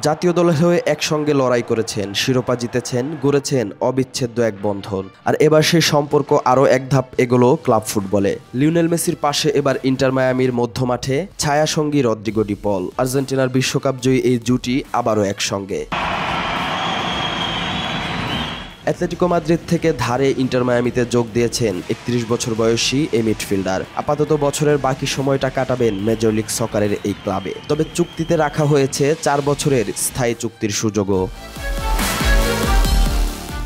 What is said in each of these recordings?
জাতীয় দলের হয়ে একসঙ্গে লড়াই করেছেন, শিরোপা জিতেছেন, গড়েছেন অবিচ্ছেদ্য এক বন্ধন। আর এবার সেই সম্পর্ক আরও এক ধাপ এগোলো ক্লাব ফুটবলে। লিওনেল মেসির পাশে এবার ইন্টার মায়ামির মধ্যমাঠে ছায়াসঙ্গী রদ্রিগো ডি পল। আর্জেন্টিনার বিশ্বকাপ জয়ী এই জুটি আবারও একসঙ্গে। অ্যাটলেটিকো মাদ্রিদ থেকে ধারে ইন্টার মায়ামিতে যোগ দিয়েছেন ৩১ বছর বয়সী এই মিডফিল্ডার। আপাতত বছরের বাকি সময়টা কাটাবেন মেজর লিগ সকারের এই ক্লাবে। তবে চুক্তিতে রাখা হয়েছে ৪ বছরের স্থায়ী চুক্তির সুযোগও।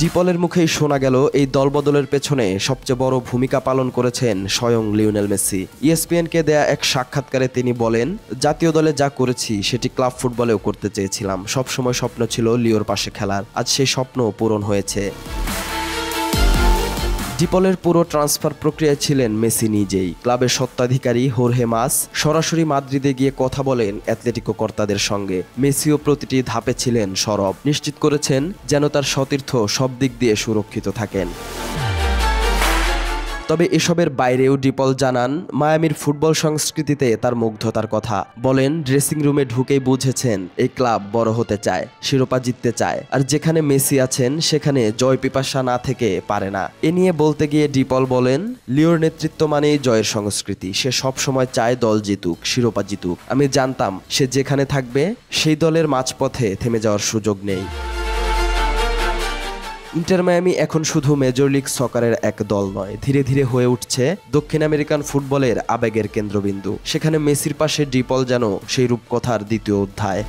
ডিপলের মুখেই শোনা গেল এই দলবদলের পেছনে সবচেয়ে বড় ভূমিকা পালন করেছেন স্বয়ং লিওনেল মেসি। ইএসপিএনকে দেয়া এক সাক্ষাৎকারে তিনি বলেন, জাতীয় দলে যা করেছি সেটি ক্লাব ফুটবলেও করতে চেয়েছিলাম। সবসময় স্বপ্ন ছিল লিওর পাশে খেলার, আজ সেই স্বপ্ন পূরণ হয়েছে। ডিপলের পুরো ট্রান্সফার প্রক্রিয়ায় ছিলেন মেসি নিজেই। ক্লাবের স্বত্বাধিকারী হোর্হে মাস সরাসরি মাদ্রিদে গিয়ে কথা বলেন অ্যাটলেটিকো কর্তাদের সঙ্গে। মেসিও প্রতিটি ধাপে ছিলেন সরব, নিশ্চিত করেছেন যেন তার সতীর্থ সব দিক দিয়ে সুরক্ষিত থাকেন। তবে এসবের বাইরেও ডিপল জানান, মায়ামির ফুটবল সংস্কৃতিতে তার মুগ্ধতার কথা। বলেন, ড্রেসিং রুমে ঢুকেই বুঝেছেন এই ক্লাব বড় হতে চায়, শিরোপা জিততে চায়, আর যেখানে মেসি আছেন সেখানে জয় পিপাসা না থেকে পারে না। এ নিয়ে বলতে গিয়ে ডিপল বলেন, লিওর নেতৃত্ব মানেই জয়ের সংস্কৃতি। সে সব সময় চায় দল জিতুক, শিরোপা জিতুক। আমি জানতাম সে যেখানে থাকবে সেই দলের মাঝপথে থেমে যাওয়ার সুযোগ নেই। ইন্টার মায়ামি এখন শুধু মেজর লিগ সকারের এক দল নয়, ধীরে ধীরে হয়ে উঠছে দক্ষিণ আমেরিকান ফুটবলের আবেগের কেন্দ্রবিন্দু। সেখানে মেসির পাশে ডিপল যেন সেই রূপকথার দ্বিতীয় অধ্যায়।